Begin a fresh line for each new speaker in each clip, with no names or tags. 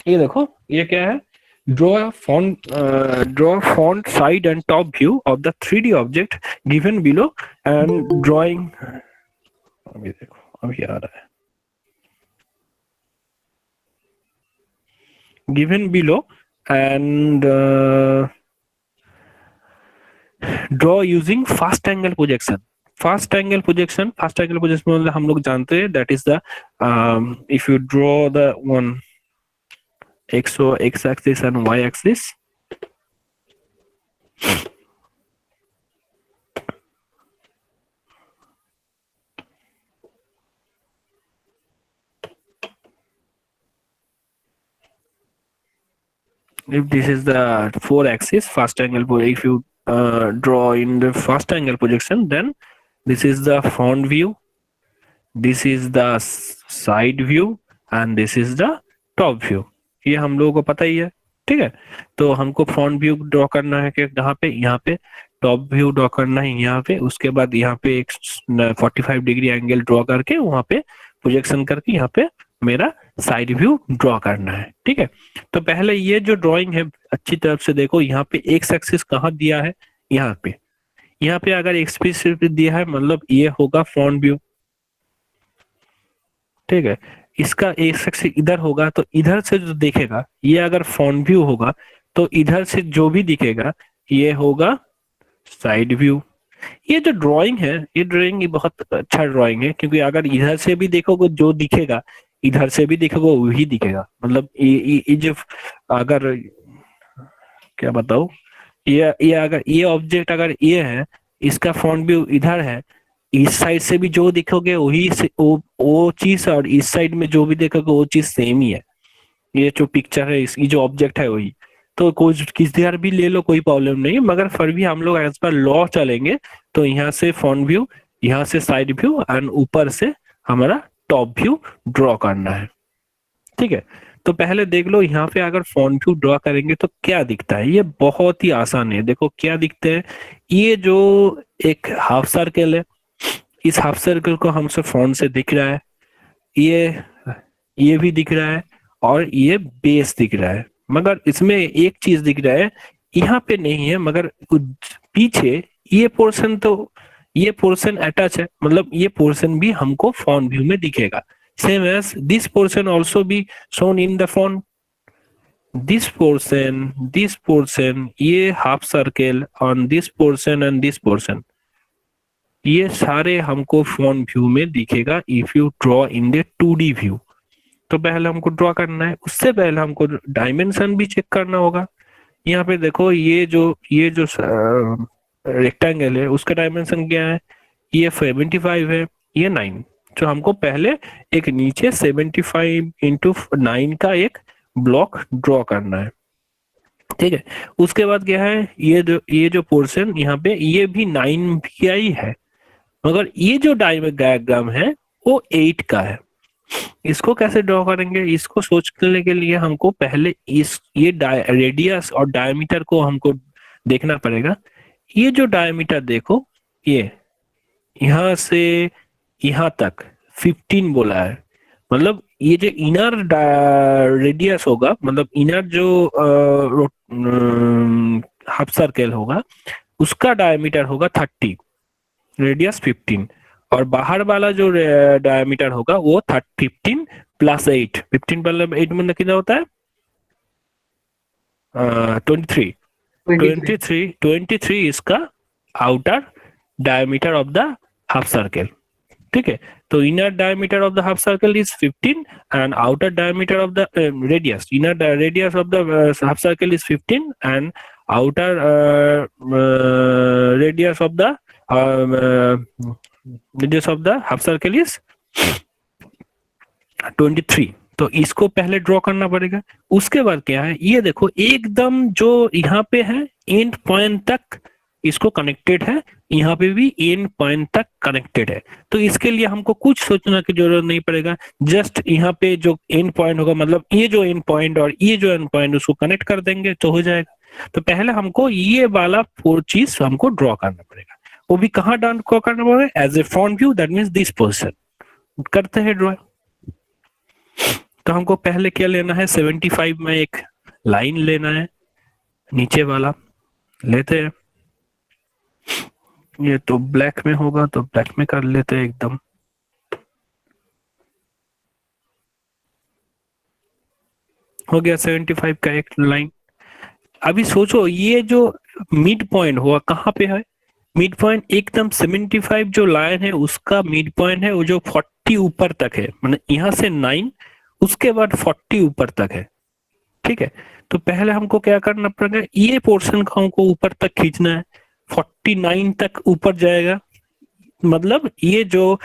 ये देखो ये क्या है, draw font side and top view of the 3D object given below and drawing, अभी देखो अभी आ रहा है, given below and draw using fast angle projection. Fast angle projection मतलब हम लोग जानते हैं that is the, if you draw the one x axis and y axis, if this is the 4 axis fast angle, if you draw in the fast angle projection, then this is the front view, this is the side view and this is the top view. ये हम लोगों को पता ही है, ठीक है। तो हमको फ्रंट व्यू ड्रॉ करना है कि यहाँ पे, यहाँ पे टॉप व्यू ड्रॉ करना है यहाँ पे, उसके बाद यहाँ पे एक 45 डिग्री एंगल ड्रॉ करके वहां पे प्रोजेक्शन करके यहाँ पे मेरा साइड व्यू ड्रॉ करना है, ठीक है। तो पहले ये जो ड्राइंग है अच्छी तरफ से देखो, यहाँ पे एक्स एक्सिस कहाँ दिया है, यहाँ पे, यहाँ पे अगर एक्स दिया है मतलब ये होगा फ्रंट व्यू, ठीक है। इसका एक्स एक्सिस इधर होगा तो इधर से जो देखेगा ये अगर फ्रंट व्यू होगा तो इधर से जो भी दिखेगा ये होगा साइड व्यू। ये जो ड्राइंग है ये ड्राइंग ये बहुत अच्छा ड्राइंग है, क्योंकि अगर इधर से भी देखोगे जो दिखेगा इधर से भी देखोगे वही दिखेगा, मतलब ये जो, अगर क्या बताऊं, ये अगर ये ऑब्जेक्ट अगर ये है, इसका फ्रंट व्यू इधर है, इस साइड से भी जो देखोगे वही से वो चीज, और इस साइड में जो भी देखोगे वो चीज सेम ही है। ये जो पिक्चर है ये जो ऑब्जेक्ट है वही, तो कुछ किधर भी ले लो कोई प्रॉब्लम नहीं, मगर फिर भी हम लोग एज पर लॉ चलेंगे। तो यहाँ से फ्रंट व्यू, यहाँ से साइड व्यू एंड ऊपर से हमारा टॉप व्यू ड्रॉ करना है, ठीक है। तो पहले देख लो यहाँ पे अगर फ्रंट व्यू ड्रॉ करेंगे तो क्या दिखता है, ये बहुत ही आसान है। देखो क्या दिखते हैं, ये जो एक हाफ सर्कल है, इस हाफ सर्कल को हमसे फ्रंट से दिख रहा है, ये ये भी दिख रहा है और ये बेस दिख रहा है, मगर इसमें एक चीज दिख रहा है यहाँ पे नहीं है, मगर पीछे ये पोर्शन, तो ये पोर्शन अटैच है, मतलब ये पोर्शन भी हमको फ्रंट व्यू में दिखेगा। Same as this portion also be shown in the front, this portion, ये half circle on this portion and this portion, ये सारे हमको फ्रंट व्यू में दिखेगा if you draw in the 2D view. तो पहले हमको ड्रॉ करना है, उससे पहले हमको डायमेंशन भी चेक करना होगा। यहाँ पे देखो ये जो रेक्टेंगल है उसका डायमेंशन क्या है, ये 75 है, ये 9। तो हमको पहले एक नीचे 75 इंटू 9 का एक ब्लॉक ड्रॉ करना है, ठीक है। उसके बाद क्या है, ये जो पोर्शन यहाँ पे ये भी 9 का ही है, मगर ये जो डायग्राम है वो 8 का है। इसको कैसे ड्रॉ करेंगे, इसको सोचने के लिए हमको पहले ये रेडियस और डायमीटर को हमको देखना पड़ेगा। ये जो डायमीटर देखो, ये यहाँ से यहाँ तक 15 बोला है, मतलब ये जो इनर रेडियस होगा, मतलब इनर जो हाफ सर्कल होगा उसका डायमीटर होगा 30, रेडियस 15, और बाहर वाला जो डायमीटर होगा वो 15 प्लस 8, 15 प्लस 8 में कितना होता है 23, 23 इसका outer diameter of the half circle, ठीक है। तो inner diameter of the half circle is 15 and outer diameter of the radius, inner radius of the half circle is 15 and outer radius of the radius of the half circle is 23। तो इसको पहले draw करना पड़ेगा। उसके बाद क्या है, ये देखो एकदम जो यहाँ पे है एंड पॉइंट तक इसको कनेक्टेड है, यहाँ पे भी एंड पॉइंट तक कनेक्टेड है। तो इसके लिए हमको कुछ सोचना की जरूरत नहीं पड़ेगा, जस्ट यहाँ पे जो एंड पॉइंट होगा, मतलब ये जो एंड पॉइंट और ये जो एंड पॉइंट उसको कनेक्ट कर देंगे तो हो जाएगा। तो पहले हमको ये वाला 4 चीज हमको ड्रॉ करना पड़ेगा, वो भी कहाँ ड्रॉ करना पड़ेगा, as a front view, that means this position. करते हैं ड्रॉ। तो तो हमको पहले क्या लेना है, 75 में एक लाइन लेना है, नीचे वाला लेते हैं। ये तो ब्लैक में होगा तो ब्लैक में कर लेते हैं एकदम। हो गया 75 का एक लाइन। अभी सोचो ये जो मिड पॉइंट हुआ कहाँ पे है, मिड पॉइंट एकदम 75 जो लाइन है उसका मिड पॉइंट है, वो जो 40 ऊपर तक है, मतलब यहाँ से 9 उसके बाद 40 ऊपर तक है। ठीक है, तो पहले हमको क्या करना पड़ेगा, ये पोर्शन को हमको ऊपर तक खींचना है, 49 तक ऊपर जाएगा। मतलब ये जो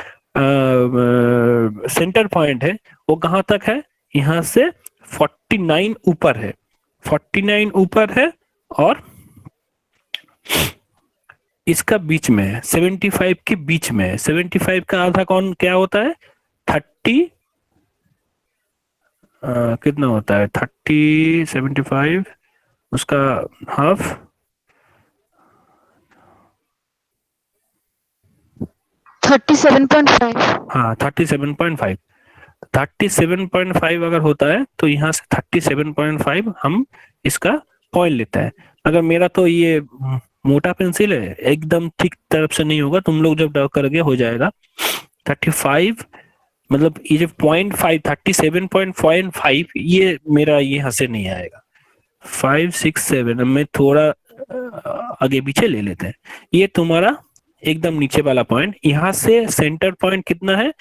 सेंटर पॉइंट है वो कहाँ तक है, यहाँ से 49 ऊपर है, 49 ऊपर है, और इसका बीच में है, 75 के बीच में है। 75 का आधा कौन क्या होता है, 30, कितना होता है 30, 75 उसका हाफ,
37.5।
हाँ 37.5। 37.5 अगर होता है तो यहाँ से 37.5 हम इसका पॉइंट लेता है। अगर मेरा तो ये मोटा पेंसिल है, एकदम ठीक तरफ से नहीं होगा, तुम लोग जब ड्रॉ करोगे हो जाएगा 35, मतलब ये जो 0.5, 37.5 ये मेरा यहाँ से नहीं आएगा। 5, 6, 7 में थोड़ा आगे पीछे ले लेते हैं। ये तुम्हारा एकदम नीचे वाला पॉइंट, यहाँ से सेंटर पॉइंट कितना है,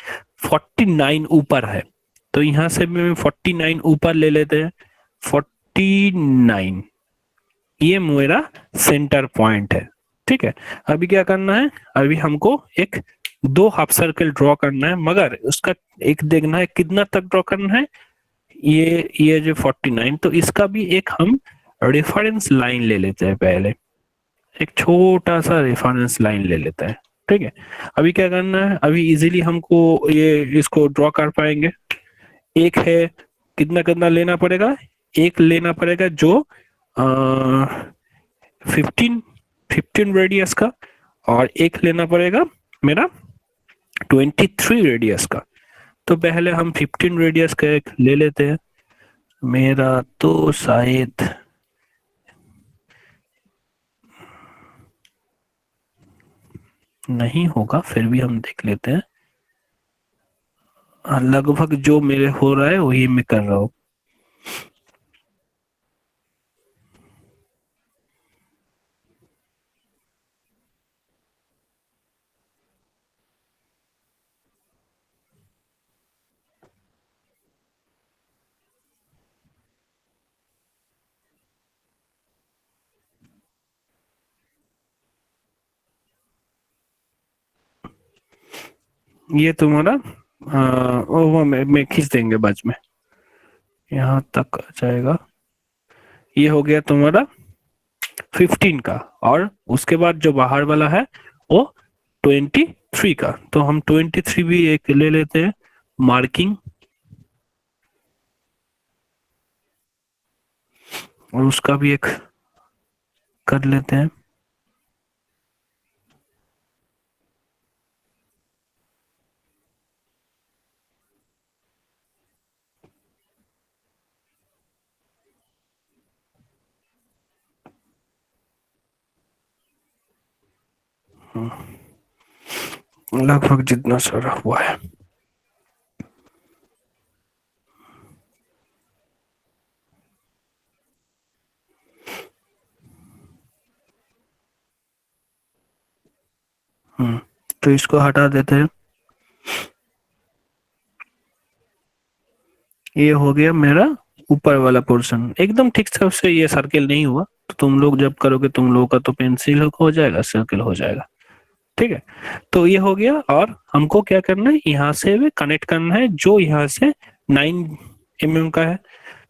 49 ऊपर है, तो यहाँ से भी 49 ऊपर ले लेते हैं। 49 ये मेरा सेंटर पॉइंट है। ठीक है, अभी क्या करना है, अभी हमको एक दो हाफ सर्कल ड्रॉ करना है, मगर उसका एक देखना है कितना तक ड्रॉ करना है। ये जो 49, तो इसका भी एक हम रेफरेंस लाइन ले लेते हैं, पहले एक छोटा सा रेफरेंस लाइन ले लेते हैं। ठीक है, अभी क्या करना है, अभी इजीली हमको ये इसको ड्रॉ कर पाएंगे। एक है, कितना कितना लेना पड़ेगा, एक लेना पड़ेगा जो 15 रेडियस का, और एक लेना पड़ेगा मेरा 23 रेडियस का। तो पहले हम 15 रेडियस का एक ले लेते हैं। मेरा तो शायद नहीं होगा, फिर भी हम देख लेते हैं। लगभग जो मेरे हो रहा है वही मैं कर रहा हूँ। ये तुम्हारा वो मैं खींच देंगे बाद में, यहाँ तक आ जाएगा। ये हो गया तुम्हारा 15 का, और उसके बाद जो बाहर वाला है वो 23 का। तो हम 23 भी एक ले लेते हैं मार्किंग, और उसका भी एक कर लेते हैं। लगभग जितना सारा हुआ है। तो इसको हटा देते हैं। ये हो गया मेरा ऊपर वाला पोर्शन, एकदम ठीक से ये सर्किल नहीं हुआ, तो तुम लोग जब करोगे तुम लोगों का तो पेंसिल हो जाएगा, सर्किल हो जाएगा। ठीक है, तो ये हो गया, और हमको क्या करना है, यहाँ से भी कनेक्ट करना है जो यहाँ से 9 mm का है।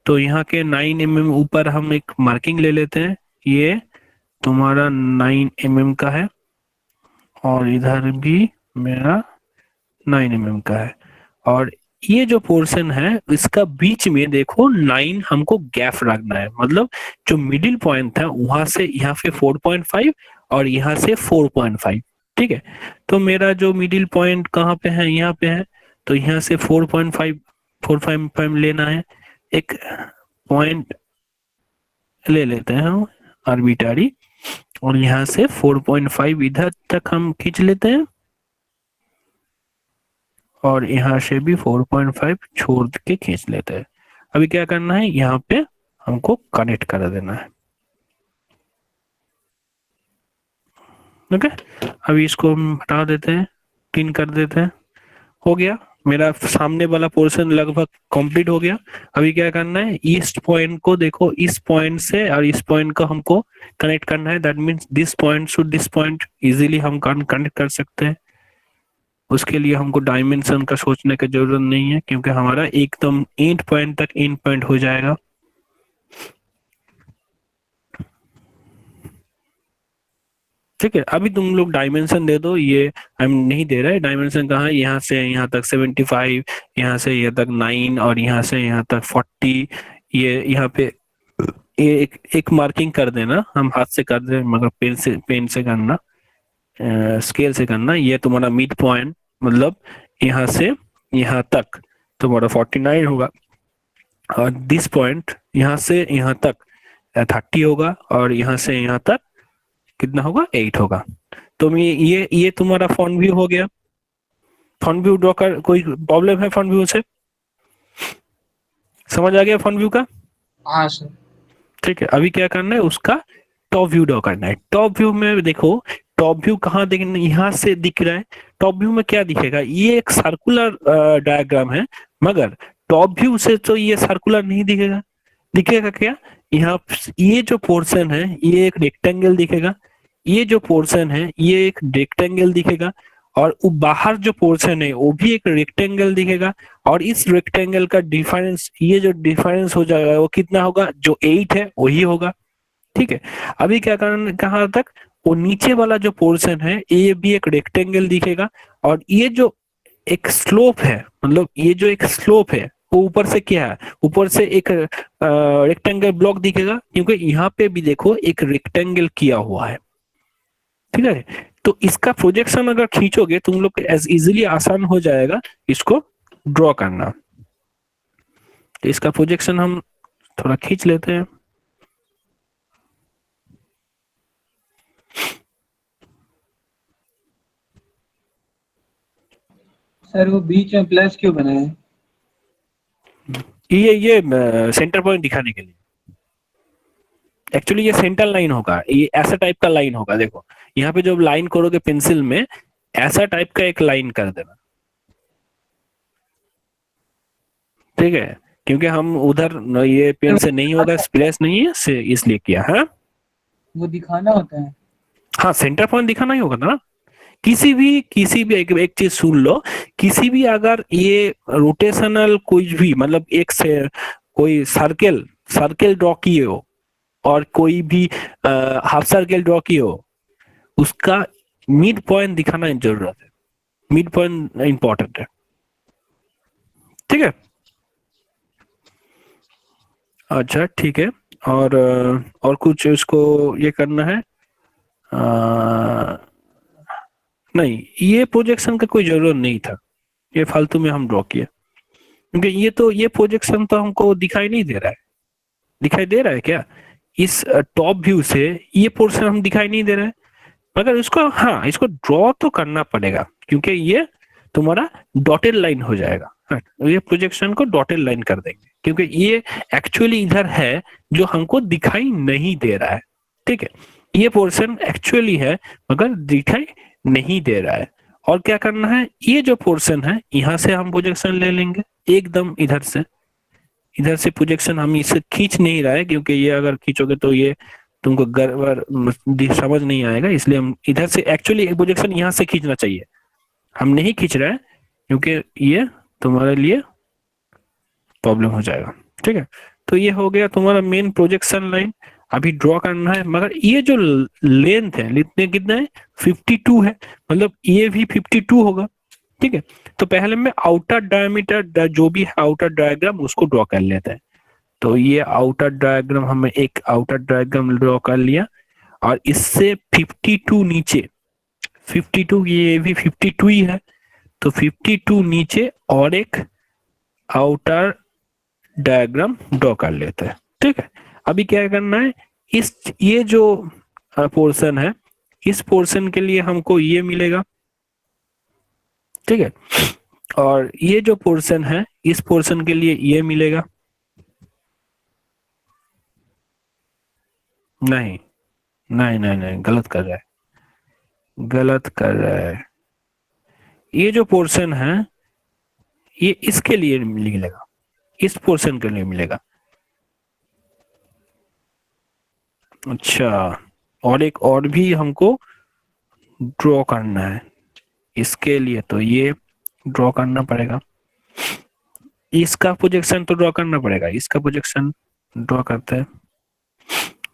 तो यहाँ के 9 mm ऊपर हम एक मार्किंग ले लेते हैं, ये तुम्हारा 9 mm का है, और इधर भी मेरा 9 mm का है, और ये जो पोर्शन है इसका बीच में देखो 9 हमको गैप रखना है, मतलब जो मिडिल पॉइंट था वहां से यहाँ पे 4.5 और यहाँ से 4.5। ठीक है, तो मेरा जो मिडिल पॉइंट कहाँ पे है, यहाँ पे है, तो यहाँ से 4.5 4.5 लेना है, एक पॉइंट ले लेते हैं हम आर्बिट्रारी, और यहाँ से 4.5 इधर तक हम खींच लेते हैं, और यहाँ से भी 4.5 छोड़ के खींच लेते हैं। अभी क्या करना है, यहाँ पे हमको कनेक्ट कर देना है। ओके, अभी इसको हम हटा देते हैं, 3 कर देते हैं, हो गया। मेरा सामने वाला पोर्शन लगभग कंप्लीट हो गया। अभी क्या करना है, ईस्ट पॉइंट को देखो, इस पॉइंट से और इस पॉइंट को हमको कनेक्ट करना है। That means this point two this point easily हम कनेक्ट कर सकते हैं। उसके लिए हमको डायमेंशन का सोचने की जरूरत नहीं है, क्योंकि हमारा एकदम एंड पॉइंट तक एंड पॉइंट हो जाएगा। ठीक है, अभी तुम लोग डायमेंशन दे दो, ये हम नहीं दे रहे। डायमेंशन कहाँ है, यहाँ से यहाँ तक 75, यहाँ से यहाँ तक 9, और यहाँ से यहाँ तक 40। ये यहाँ पे ये एक मार्किंग कर देना, हम हाथ से कर दे मगर पेन से करना, स्केल से करना। ये तुम्हारा मिड पॉइंट, मतलब यहाँ से यहाँ तक तुम्हारा 49 होगा, और दिस पॉइंट यहाँ से यहाँ तक 30 होगा, और यहाँ से यहाँ तक कितना होगा, 8 होगा। तो ये तुम्हारा फ्रंट व्यू हो गया। फ्रंट व्यू ड्रॉ कर, कोई प्रॉब्लम है फ्रंट व्यू से? समझ आ गया फ्रंट व्यू का?
हाँ सर।
ठीक है, अभी क्या करना है, उसका टॉप व्यू ड्रॉ करना है। टॉप व्यू में देखो, टॉप व्यू कहाँ दिखना, यहाँ से दिख रहा है। टॉप व्यू में क्या दिखेगा, ये एक सर्कुलर डायग्राम है, मगर टॉप व्यू से तो ये सर्कुलर नहीं दिखेगा। दिखेगा क्या, यहाँ ये जो पोर्शन है ये एक रेक्टेंगल दिखेगा, ये जो पोर्शन है ये एक रेक्टेंगल दिखेगा, और बाहर जो पोर्शन है वो भी एक रेक्टेंगल दिखेगा। और इस रेक्टेंगल का डिफरेंस, ये जो डिफरेंस हो जाएगा वो कितना होगा, जो 8 है वही होगा। ठीक है, अभी क्या करना, कहाँ तक, वो नीचे वाला जो पोर्शन है ये भी एक रेक्टेंगल दिखेगा, और ये जो एक स्लोप है, मतलब ये जो एक स्लोप है वो ऊपर से क्या है, ऊपर से एक रेक्टेंगल ब्लॉक दिखेगा, क्योंकि यहाँ पे भी देखो एक रेक्टेंगल किया हुआ है। ठीक है, तो इसका प्रोजेक्शन अगर खींचोगे तुम लोग एज इजिली आसान हो जाएगा इसको ड्रॉ करना। तो इसका प्रोजेक्शन हम थोड़ा खींच लेते हैं।
सर वो बीच में प्लस क्यों बना है?
ये सेंटर पॉइंट दिखाने के लिए। एक्चुअली ये सेंटर लाइन होगा, ये ऐसा टाइप का लाइन होगा। देखो यहाँ पे जब लाइन करोगे पेंसिल में, ऐसा टाइप का एक लाइन कर देना। ठीक है, क्योंकि हम उधर ये पेन से नहीं होगा, स्प्लेश नहीं है, से इसलिए किया। हाँ
वो दिखाना होता है।
हाँ, सेंटर पॉइंट दिखाना ही होगा ना। किसी भी एक चीज सुन लो, किसी भी अगर ये रोटेशनल कुछ भी, मतलब एक से कोई सर्कल सर्कल ड्रॉ किए हो, और कोई भी हाफ सर्कल ड्रॉ किए हो, उसका मिड पॉइंट दिखाना जरूरत है। मिड पॉइंट इंपॉर्टेंट है। ठीक है, अच्छा ठीक है। और कुछ इसको ये करना है? नहीं, ये प्रोजेक्शन का कोई जरूरत नहीं था, ये फालतू में हम ड्रॉ किए, क्योंकि ये प्रोजेक्शन तो हमको दिखाई नहीं दे रहा है। दिखाई दे रहा है क्या, इस टॉप व्यू से ये पोर्शन हम दिखाई नहीं दे रहा है, मगर इसको, हाँ, इसको ड्रॉ तो करना पड़ेगा, क्योंकि ये तुम्हारा डॉटेड लाइन हो जाएगा। हाँ, ये प्रोजेक्शन को डॉटेड लाइन कर देंगे, क्योंकि ये एक्चुअली इधर है जो हमको दिखाई नहीं दे रहा है। ठीक है, ये पोर्शन एक्चुअली है मगर दिखाई नहीं दे रहा है। और क्या करना है, ये जो पोर्शन है यहाँ से हम प्रोजेक्शन ले लेंगे, एकदम इधर से प्रोजेक्शन हम इसे खींच नहीं रहा है, क्योंकि ये अगर खींचोगे तो ये तुमको गड़बड़ समझ नहीं आएगा, इसलिए हम इधर से, एक्चुअली प्रोजेक्शन यहाँ से खींचना चाहिए, हम नहीं खींच रहे हैं, क्योंकि ये तुम्हारे लिए प्रॉब्लम हो जाएगा। ठीक है, तो ये हो गया तुम्हारा मेन प्रोजेक्शन लाइन। अभी ड्रॉ करना है, मगर ये जो लेंथ है, कितना है, 52 है, मतलब ये भी 52 होगा। ठीक है, तो पहले में आउटर डायमीटर जो भी है आउटर डायग्राम उसको ड्रॉ कर लेते हैं। तो ये आउटर डायग्राम, हमें एक आउटर डायग्राम ड्रॉ कर लिया, और इससे 52 नीचे, 52, ये भी 52 ही है, तो 52 नीचे और एक आउटर डायग्राम ड्रॉ कर लेते हैं। ठीक है, अभी क्या करना है, इस ये जो पोर्शन है, इस पोर्शन के लिए हमको ये मिलेगा। ठीक है, और ये जो पोर्शन है, इस पोर्शन के लिए ये मिलेगा। नहीं नहीं नहीं नहीं, गलत कर रहा है, गलत कर रहा है। ये जो पोर्शन है, ये इसके लिए मिलेगा, इस पोर्शन के लिए मिलेगा। अच्छा, और एक और भी हमको ड्रॉ करना है, इसके लिए तो ये ड्रॉ करना पड़ेगा। इसका प्रोजेक्शन तो ड्रॉ करना पड़ेगा, इसका प्रोजेक्शन ड्रॉ करते हैं,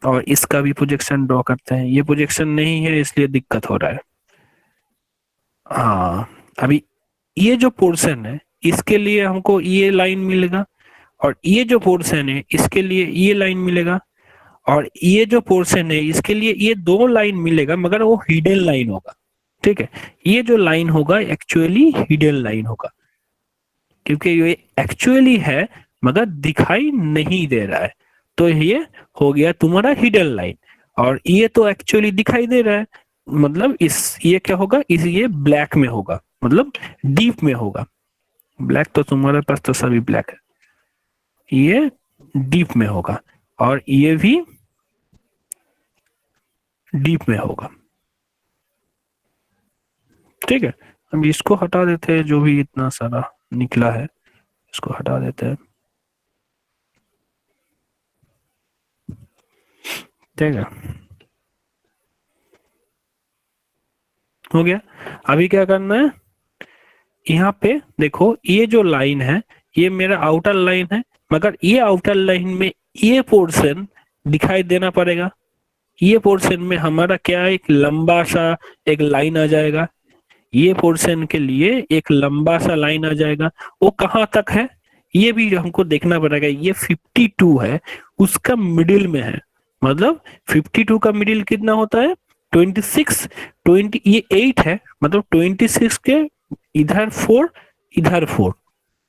और इसका भी प्रोजेक्शन ड्रॉ करते हैं। ये प्रोजेक्शन नहीं है इसलिए दिक्कत हो रहा है। हाँ, अभी ये जो पोर्शन है, इसके लिए हमको ये लाइन मिलेगा, और ये जो पोर्शन है इसके लिए ये लाइन मिलेगा, और ये जो पोर्शन है इसके लिए ये दो लाइन मिलेगा, मगर वो हिडन लाइन होगा। ठीक है, ये जो लाइन होगा एक्चुअली हिडन लाइन होगा, क्योंकि ये एक्चुअली है मगर दिखाई नहीं दे रहा है, तो ये हो गया तुम्हारा हिडन लाइन। और ये तो एक्चुअली दिखाई दे रहा है, मतलब इस ये क्या होगा, इस ये ब्लैक में होगा, मतलब डीप में होगा। ब्लैक तो तुम्हारे पास तो सभी ब्लैक है, ये डीप में होगा, और ये भी डीप में होगा। ठीक है, हम इसको हटा देते हैं, जो भी इतना सारा निकला है इसको हटा देते हैं। ठीक है, हो गया। अभी क्या करना है, यहाँ पे देखो ये जो लाइन है ये मेरा आउटर लाइन है, मगर ये आउटर लाइन में ये पोर्शन दिखाई देना पड़ेगा। ये पोर्शन में हमारा क्या है, एक लंबा सा एक लाइन आ जाएगा। ये पोर्शन के लिए एक लंबा सा लाइन आ जाएगा, वो कहाँ तक है ये भी हमको देखना पड़ेगा। ये 52 है, उसका मिडिल में है, मतलब 52 का मिडिल कितना होता है, 26। 20 ये 8 है, मतलब 26 के इधर 4, इधर 4,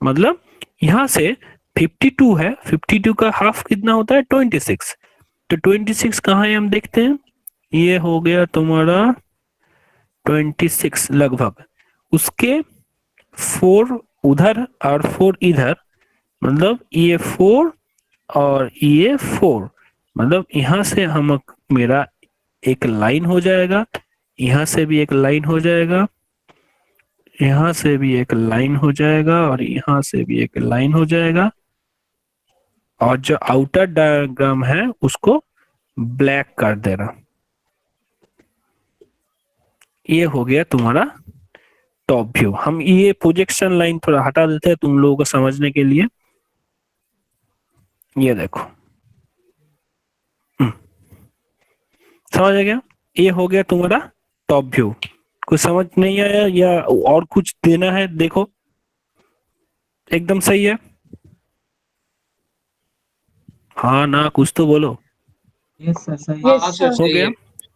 मतलब यहाँ से 52 है, 52 का हाफ कितना होता है, 26। तो 26 कहाँ है हम देखते हैं, ये हो गया तुम्हारा 26 लगभग, उसके 4 उधर और 4 इधर, मतलब ये 4 और ये 4, मतलब यहाँ से हम मेरा एक लाइन हो जाएगा, यहाँ से भी एक लाइन हो जाएगा, यहाँ से भी एक लाइन हो जाएगा, और यहाँ से भी एक लाइन हो जाएगा, और जो आउटर डायग्राम है उसको ब्लैक कर देना। ये हो गया तुम्हारा टॉप व्यू। हम ये प्रोजेक्शन लाइन थोड़ा हटा देते हैं तुम लोगों को समझने के लिए। ये देखो, समझ आ गया, ये हो गया तुम्हारा टॉप व्यू। कुछ समझ नहीं आया या और कुछ देना है, देखो एकदम सही है। हाँ ना, कुछ तो बोलो।
यस सर सही
यस
हाँ
सर
सर
हो गया,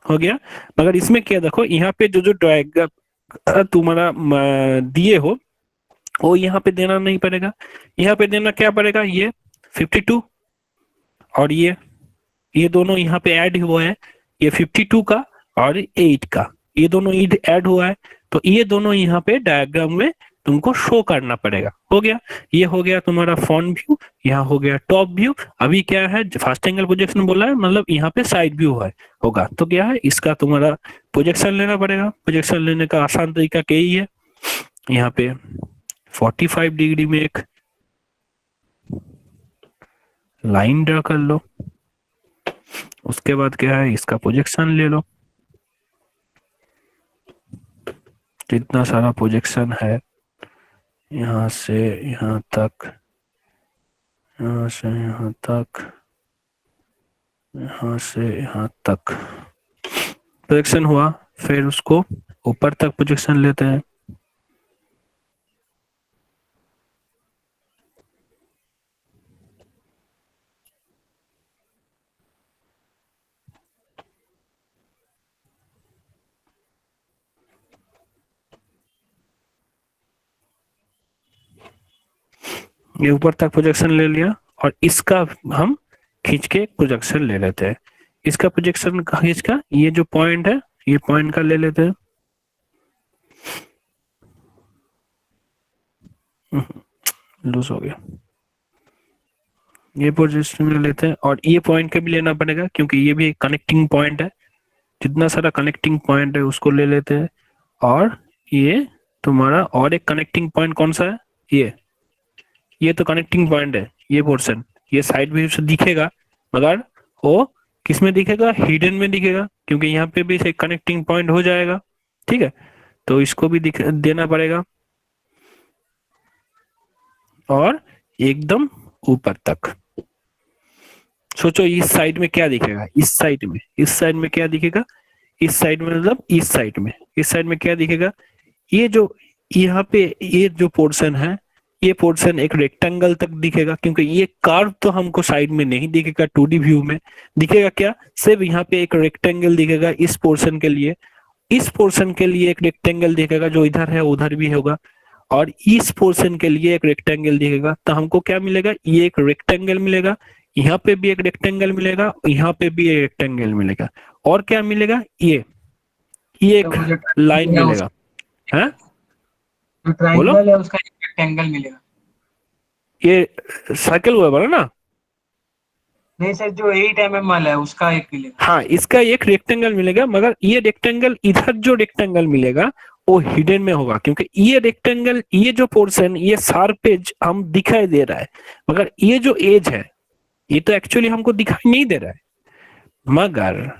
हो गया। मगर इसमें क्या देखो, यहाँ पे जो जो डायग्राम तुम्हारा दिए हो वो यहाँ पे देना नहीं पड़ेगा। यहाँ पे देना क्या पड़ेगा, ये 52 और ये दोनों यहाँ पे ऐड हुआ है, ये 52 का और 8 का, ये दोनों ऐड हुआ है, तो ये दोनों यहाँ पे डायग्राम में तुमको शो करना पड़ेगा। हो गया, ये हो गया तुम्हारा फ्रंट व्यू, यहाँ हो गया टॉप व्यू। अभी क्या है, फर्स्ट एंगल प्रोजेक्शन बोला है, मतलब यहाँ पे साइड व्यू है होगा, तो क्या है इसका तुम्हारा प्रोजेक्शन लेना पड़ेगा। प्रोजेक्शन लेने का आसान तरीका यही है, यहाँ पे 45 डिग्री में एक लाइन ड्रा कर लो, उसके बाद क्या है इसका प्रोजेक्शन ले लो। कितना सारा प्रोजेक्शन है, यहाँ से यहाँ तक, यहाँ से यहाँ तक, यहाँ से यहाँ तक प्रोजेक्शन हुआ। फिर उसको ऊपर तक प्रोजेक्शन लेते हैं। ये ऊपर तक प्रोजेक्शन ले लिया और इसका हम खींच के प्रोजेक्शन ले लेते हैं। इसका प्रोजेक्शन खींच का ये जो पॉइंट है ये पॉइंट का ले लेते हैं। लूज हो गया। ये प्रोजेक्शन ले लेते हैं और ये पॉइंट का भी लेना पड़ेगा क्योंकि ये भी एक कनेक्टिंग पॉइंट है। जितना सारा कनेक्टिंग पॉइंट है उसको ले लेते हैं। और ये तुम्हारा और एक कनेक्टिंग पॉइंट कौन सा है? ये तो कनेक्टिंग पॉइंट है। ये पोर्शन ये साइड व्यू से दिखेगा मगर वो किस में दिखेगा? हिडन में दिखेगा क्योंकि यहाँ पे भी एक कनेक्टिंग पॉइंट हो जाएगा। ठीक है, तो इसको भी देना पड़ेगा और एकदम ऊपर तक। सोचो इस साइड में क्या दिखेगा? इस साइड में क्या दिखेगा? इस साइड में मतलब इस साइड में क्या दिखेगा? ये जो यहाँ पे ये जो पोर्शन है ये पोर्शन एक रेक्टेंगल तक दिखेगा क्योंकि ये कर्व तो हमको साइड में नहीं दिखेगा। 2D व्यू में दिखेगा क्या? सिर्फ यहाँ पे एक रेक्टेंगल दिखेगा इस पोर्शन के लिए। इस पोर्शन के लिए एक रेक्टेंगल दिखेगा जो इधर है उधर भी होगा और इस पोर्शन के लिए एक रेक्टेंगल दिखेगा। तो हमको क्या मिलेगा? ये एक रेक्टेंगल मिलेगा, यहाँ पे भी एक रेक्टेंगल मिलेगा, यहाँ पे भी एक रेक्टेंगल मिलेगा और क्या मिलेगा? ये एक लाइन मिलेगा। हाँ
जो
बोलो।
ट्राइंगल है उसका एक रेक्टेंगल मिलेगा।
ये सर्कल हुआ बना ना?
नहीं सर, जो 8 mm वाला है उसका एक मिलेगा।
हाँ इसका एक रेक्टेंगल मिलेगा मगर ये रेक्टेंगल इधर जो रेक्टेंगल मिलेगा वो हिडन में होगा क्योंकि ये रेक्टेंगल ये जो पोर्शन ये शार्प एज हम दिखाई दे रहा है मगर ये जो एज है ये तो एक्चुअली हमको दिखाई नहीं दे रहा है। मगर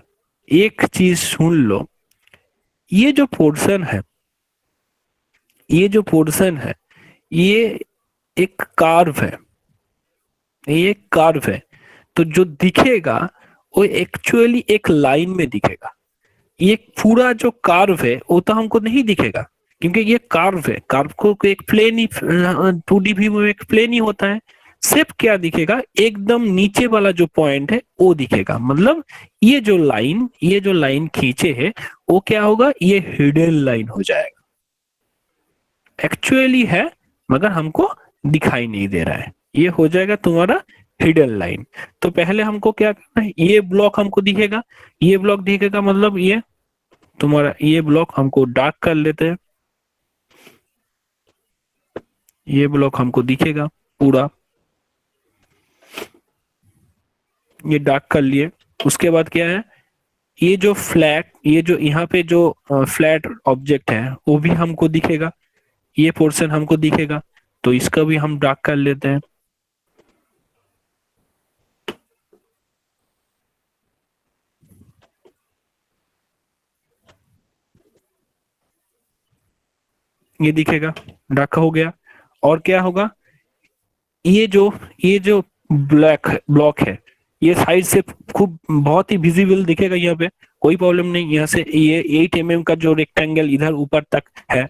एक चीज सुन लो, ये जो पोर्शन है ये एक कार्व है, ये कार्व है। तो जो दिखेगा वो एक्चुअली एक लाइन में दिखेगा। ये पूरा जो कार्व है वो तो हमको नहीं दिखेगा क्योंकि ये कार्व है। कार्व को एक प्लेन ही 2D व्यू में एक प्लेन ही होता है। सिर्फ क्या दिखेगा? एकदम नीचे वाला जो पॉइंट है वो दिखेगा। मतलब ये जो लाइन खींचे है वो क्या होगा? ये हिडन लाइन हो जाएगा। एक्चुअली है मगर हमको दिखाई नहीं दे रहा है। ये हो जाएगा तुम्हारा हिडन लाइन। तो पहले हमको क्या करना है? ये ब्लॉक हमको दिखेगा, ये ब्लॉक दिखेगा मतलब ये तुम्हारा ये ब्लॉक हमको डार्क कर लेते हैं। ये ब्लॉक हमको दिखेगा पूरा, ये डार्क कर लिए। उसके बाद क्या है? ये जो यहाँ पे जो फ्लैट ऑब्जेक्ट है वो भी हमको दिखेगा, ये पोर्शन हमको दिखेगा तो इसका भी हम डार्क कर लेते हैं। ये दिखेगा, डार्क हो गया। और क्या होगा? ये जो ब्लॉक है ये साइड से खूब बहुत ही विजिबल दिखेगा। यहाँ पे कोई प्रॉब्लम नहीं। यहाँ से ये 8 mm का जो रेक्टेंगल इधर ऊपर तक है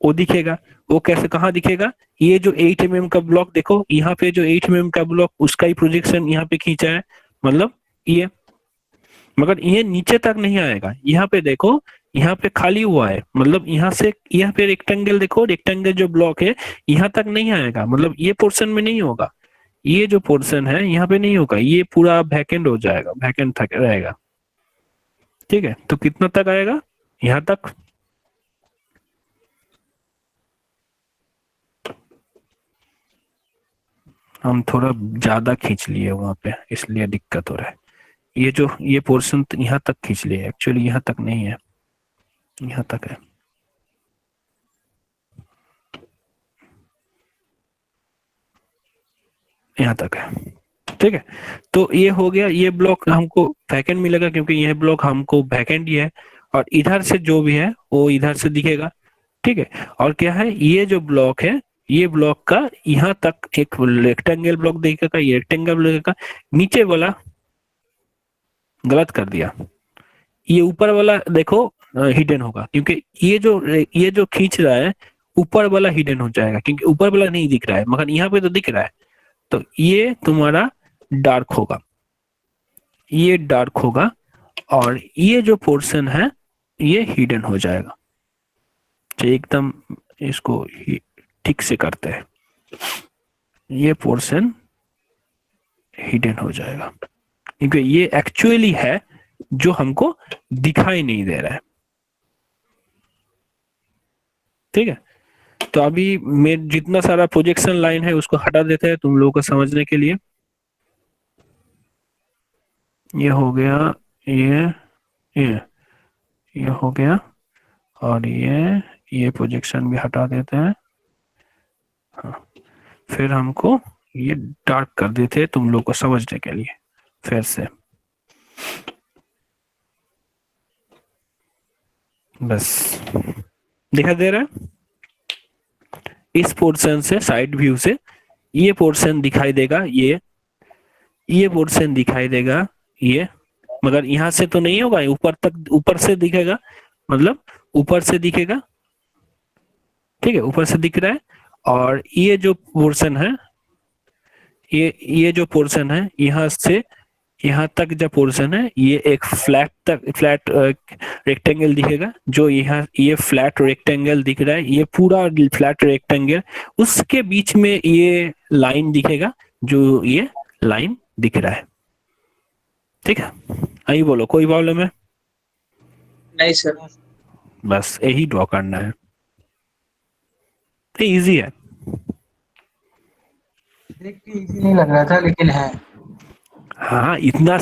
वो दिखेगा। वो कैसे कहाँ दिखेगा? ये जो 8 mm का ब्लॉक देखो, यहाँ पे जो 8 mm का ब्लॉक उसका ही प्रोजेक्शन यहाँ पे खींचा है मतलब ये। मगर ये नीचे तक नहीं आएगा। यहाँ पे देखो, यहाँ पे खाली हुआ है मतलब यहाँ से यहाँ पे रेक्टेंगल देखो, रेक्टेंगल जो ब्लॉक है यहाँ तक नहीं आएगा मतलब ये पोर्शन में नहीं होगा। ये जो पोर्शन है यहाँ पे नहीं होगा, ये पूरा वैकेंट हो जाएगा, वैकेंट तक रहेगा। ठीक है, तो कितना तक आएगा? यहाँ तक। हम थोड़ा ज्यादा खींच लिए वहां पे इसलिए दिक्कत हो रहा है। ये पोर्शन यहाँ तक खींच लिए, एक्चुअली यहाँ तक नहीं है, यहाँ तक है। यहाँ तक है। ठीक है, तो ये हो गया। ये ब्लॉक हमको वैकेंट मिलेगा क्योंकि यह ब्लॉक हमको वैकेंट ही है और इधर से जो भी है वो इधर से दिखेगा। ठीक है, और क्या है? ये जो ब्लॉक है ये ब्लॉक का यहाँ तक एक रेक्टेंगल ब्लॉक दिखेगा, ये रेक्टेंगल ब्लॉक दिखेगा। नीचे वाला गलत कर दिया, ये ऊपर वाला देखो हिडन होगा क्योंकि ये जो खींच रहा है ऊपर वाला हिडन हो जाएगा क्योंकि ऊपर वाला नहीं दिख रहा है मगर यहाँ पे तो दिख रहा है। तो ये तुम्हारा डार्क होगा, ये डार्क होगा और ये जो पोर्शन है ये हिडन हो जाएगा। तो एकदम इसको ठीक से करते हैं। ये पोर्शन हिडन हो जाएगा, क्योंकि ये एक्चुअली है जो हमको दिखाई नहीं दे रहा है। ठीक है, तो अभी मैं जितना सारा प्रोजेक्शन लाइन है उसको हटा देते हैं तुम लोगों को समझने के लिए। ये हो गया, ये ये हो गया, और ये प्रोजेक्शन भी हटा देते हैं। हाँ, फिर हमको ये डार्क कर देते हैं तुम लोग को समझने के लिए फिर से। बस दिखाई दे रहा है, इस पोर्शन से साइड व्यू से ये पोर्शन दिखाई देगा, ये पोर्शन दिखाई देगा ये, मगर यहाँ से तो नहीं होगा, ऊपर तक ऊपर से दिखेगा, मतलब ऊपर से दिखेगा। ठीक है, ऊपर से दिख रहा है। और ये जो पोर्शन है, ये जो पोर्शन है यहाँ से यहाँ तक जो पोर्शन है, ये एक फ्लैट रेक्टेंगल दिखेगा, जो यहाँ ये फ्लैट रेक्टेंगल दिख रहा है, ये पूरा फ्लैट रेक्टेंगल, उसके बीच में ये लाइन दिखेगा, जो ये लाइन दिख रहा है। ठीक है, आई बोलो, कोई प्रॉब्लम है?
नहीं सर।
बस यही ड्रॉ करना है, इजी है।
देख के इजी नहीं लग रहा था, लेकिन है।
हाँ, इतना